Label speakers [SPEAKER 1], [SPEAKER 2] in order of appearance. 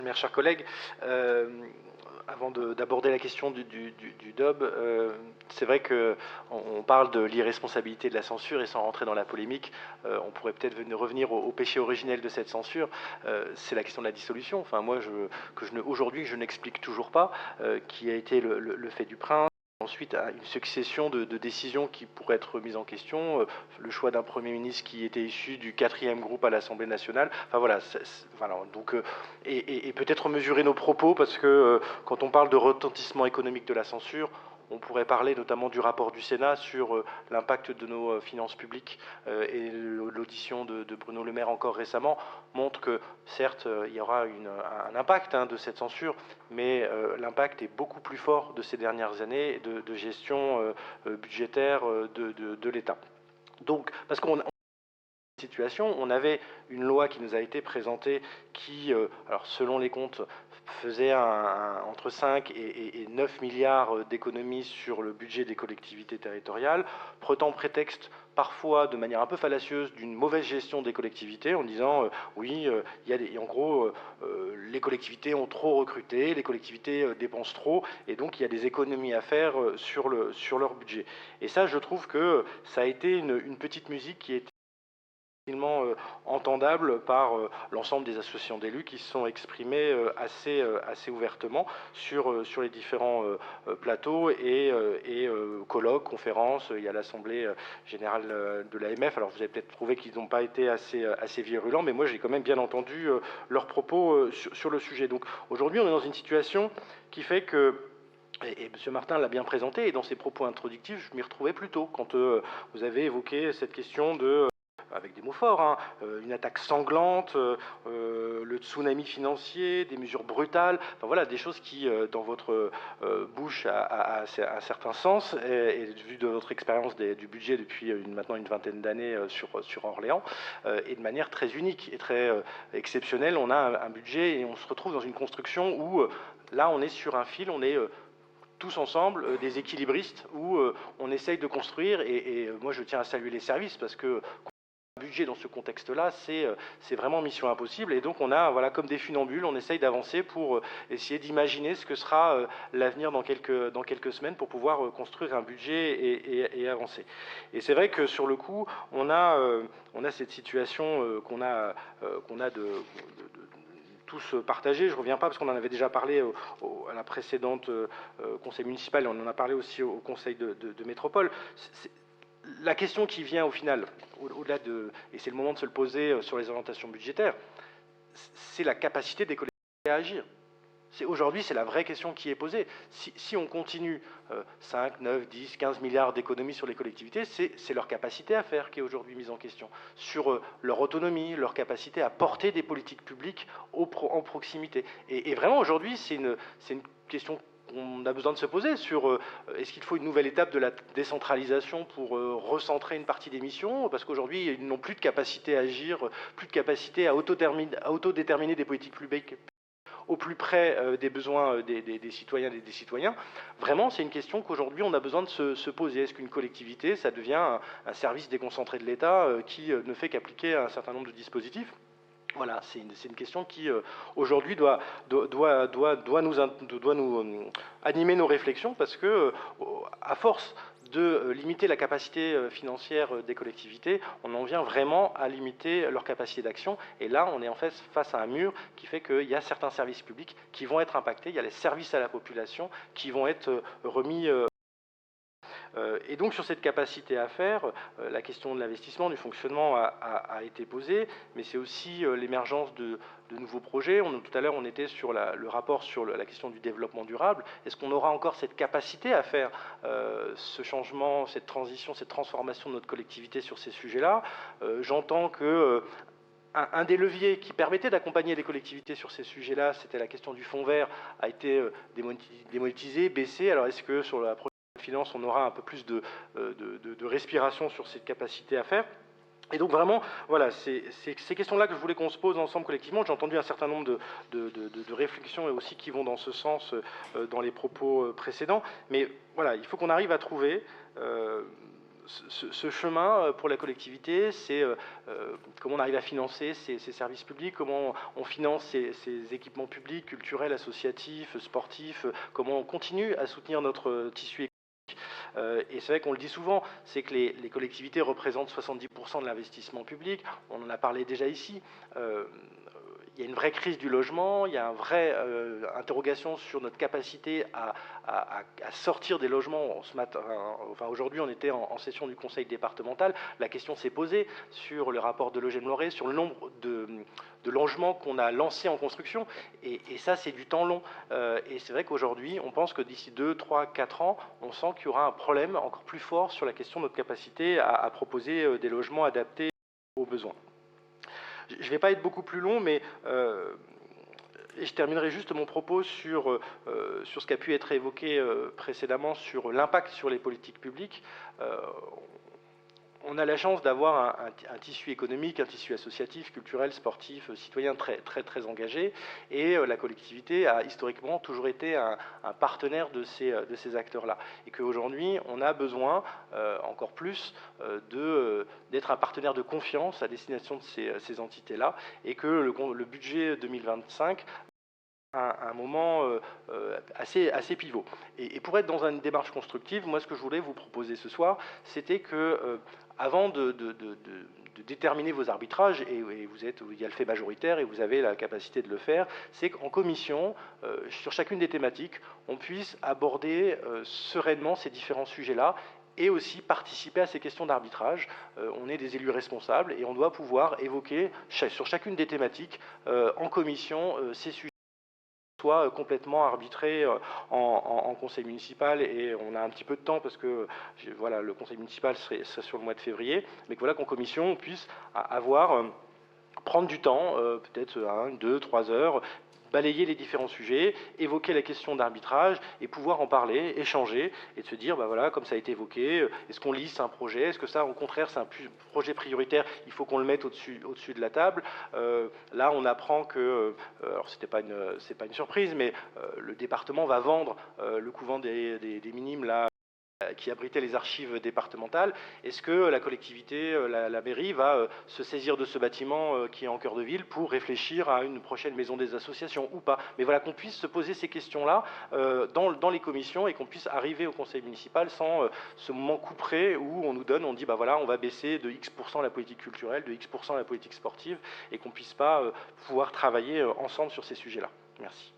[SPEAKER 1] Mes chers collègues, avant d'aborder la question du DOB, c'est vrai qu'on parle de l'irresponsabilité de la censure et sans rentrer dans la polémique, on pourrait peut-être revenir au péché originel de cette censure, c'est la question de la dissolution. Enfin, moi, aujourd'hui, je n'explique toujours pas qui a été le fait du prince. Ensuite, une succession de décisions qui pourraient être mises en question, le choix d'un Premier ministre qui était issu du 4e groupe à l'Assemblée nationale. Enfin voilà, voilà donc, et peut-être mesurer nos propos, parce que quand on parle de retentissement économique de la censure, on pourrait parler notamment du rapport du Sénat sur l'impact de nos finances publiques, et l'audition de Bruno Le Maire encore récemment montre que certes il y aura un impact de cette censure, mais l'impact est beaucoup plus fort de ces dernières années de gestion budgétaire de l'État. Donc, parce qu'on situation, on avait une loi qui nous a été présentée qui, alors selon les comptes, faisait entre 5 et 9 milliards d'économies sur le budget des collectivités territoriales, prenant prétexte parfois de manière un peu fallacieuse d'une mauvaise gestion des collectivités, en disant oui, en gros, les collectivités ont trop recruté, les collectivités dépensent trop, et donc il y a des économies à faire sur leur budget. Et ça, je trouve que ça a été une petite musique qui est entendable par l'ensemble des associations d'élus qui se sont exprimés assez ouvertement sur les différents plateaux et colloques, conférences. Il y a l'Assemblée générale de l'AMF. Alors vous avez peut-être trouvé qu'ils n'ont pas été assez virulents, mais moi j'ai quand même bien entendu leurs propos sur le sujet. Donc aujourd'hui on est dans une situation qui fait que, et M. Martin l'a bien présenté, et dans ses propos introductifs, je m'y retrouvais plutôt quand vous avez évoqué cette question de, avec des mots forts, une attaque sanglante, le tsunami financier, des mesures brutales, enfin voilà, des choses qui, dans votre bouche, a un certain sens, et vu de votre expérience du budget depuis maintenant une vingtaine d'années sur Orléans, et de manière très unique et très exceptionnelle, on a un budget et on se retrouve dans une construction où, là, on est sur un fil, on est tous ensemble, des équilibristes, où on essaye de construire, et moi je tiens à saluer les services, parce que budget dans ce contexte-là, c'est vraiment mission impossible, et donc on a, voilà, comme des funambules, on essaye d'avancer pour essayer d'imaginer ce que sera l'avenir dans quelques semaines, pour pouvoir construire un budget et avancer. Et c'est vrai que sur le coup, on a cette situation qu'on a tous partagés. Je ne reviens pas parce qu'on en avait déjà parlé à la précédente conseil municipal, et on en a parlé aussi au conseil de métropole. La question qui vient au final, au-delà et c'est le moment de se le poser sur les orientations budgétaires, c'est la capacité des collectivités à agir. Aujourd'hui, c'est la vraie question qui est posée. Si on continue 5, 9, 10, 15 milliards d'économies sur les collectivités, c'est leur capacité à faire qui est aujourd'hui mise en question, sur leur autonomie, leur capacité à porter des politiques publiques en proximité. Et vraiment, aujourd'hui, c'est une question qu'on a besoin de se poser sur est-ce qu'il faut une nouvelle étape de la décentralisation pour recentrer une partie des missions, parce qu'aujourd'hui, ils n'ont plus de capacité à agir, plus de capacité à autodéterminer des politiques publiques au plus près des besoins des citoyennes et des citoyens. Vraiment, c'est une question qu'aujourd'hui on a besoin de se poser. Est-ce qu'une collectivité, ça devient un service déconcentré de l'État qui ne fait qu'appliquer un certain nombre de dispositifs? Voilà, c'est une question qui aujourd'hui doit nous animer nos réflexions, parce que à force de limiter la capacité financière des collectivités, on en vient vraiment à limiter leur capacité d'action. Et là, on est en fait face à un mur qui fait qu'il y a certains services publics qui vont être impactés, il y a les services à la population qui vont être remis. Et donc sur cette capacité à faire, la question de l'investissement, du fonctionnement a été posée, mais c'est aussi l'émergence de nouveaux projets. Tout à l'heure, on était sur le rapport sur la question du développement durable. Est-ce qu'on aura encore cette capacité à faire ce changement, cette transition, cette transformation de notre collectivité sur ces sujets-là? J'entends que un des leviers qui permettait d'accompagner les collectivités sur ces sujets-là, c'était la question du fonds vert, a été démonétisé, baissé. Alors est-ce que sur la finance, on aura un peu plus de respiration sur cette capacité à faire? Et donc vraiment, voilà, c'est ces questions-là que je voulais qu'on se pose ensemble collectivement. J'ai entendu un certain nombre de réflexions et aussi qui vont dans ce sens dans les propos précédents. Mais voilà, il faut qu'on arrive à trouver ce chemin pour la collectivité, c'est comment on arrive à financer ces services publics, comment on finance ces équipements publics, culturels, associatifs, sportifs, comment on continue à soutenir notre tissu économique. Et c'est vrai qu'on le dit souvent, c'est que les collectivités représentent 70% de l'investissement public. On en a parlé déjà ici. Il y a une vraie crise du logement, il y a une vraie interrogation sur notre capacité à sortir des logements. Enfin, aujourd'hui, on était en session du conseil départemental. La question s'est posée sur le rapport de Eugène Loret, sur le nombre de logements qu'on a lancés en construction. Et ça, c'est du temps long. Et c'est vrai qu'aujourd'hui, on pense que d'ici 2, 3, 4 ans, on sent qu'il y aura un problème encore plus fort sur la question de notre capacité à proposer des logements adaptés aux besoins. Je ne vais pas être beaucoup plus long, mais et je terminerai juste mon propos sur ce qui a pu être évoqué précédemment sur l'impact sur les politiques publiques. On a la chance d'avoir un tissu économique, un tissu associatif, culturel, sportif, citoyen très engagé, et la collectivité a historiquement toujours été un partenaire de ces acteurs-là. Et qu'aujourd'hui, on a besoin, encore plus, d'être un partenaire de confiance à destination de ces entités-là, et que le budget 2025 un moment assez pivot. Et pour être dans une démarche constructive, moi ce que je voulais vous proposer ce soir, c'était que avant de déterminer vos arbitrages, et il y a le fait majoritaire et vous avez la capacité de le faire, c'est qu'en commission, sur chacune des thématiques, on puisse aborder sereinement ces différents sujets-là et aussi participer à ces questions d'arbitrage. On est des élus responsables et on doit pouvoir évoquer sur chacune des thématiques en commission ces sujets soit complètement arbitré en conseil municipal, et on a un petit peu de temps parce que voilà, le conseil municipal serait sur le mois de février, mais que voilà, qu'en commission on puisse prendre du temps, peut-être 1, 2, 3 heures, balayer les différents sujets, évoquer la question d'arbitrage et pouvoir en parler, échanger et de se dire, bah voilà, comme ça a été évoqué, est-ce qu'on lisse un projet, est-ce que ça, au contraire, c'est un projet prioritaire, il faut qu'on le mette au-dessus de la table. Là, on apprend que, alors c'est pas une surprise, mais le département va vendre le couvent des Minimes là, qui abritait les archives départementales. Est-ce que la collectivité, la mairie, va se saisir de ce bâtiment qui est en cœur de ville pour réfléchir à une prochaine maison des associations ou pas? Mais voilà, qu'on puisse se poser ces questions-là dans les commissions et qu'on puisse arriver au conseil municipal sans ce moment couperet où on nous donne, on dit, bah voilà, on va baisser de X% la politique culturelle, de X% la politique sportive, et qu'on puisse pas pouvoir travailler ensemble sur ces sujets-là. Merci.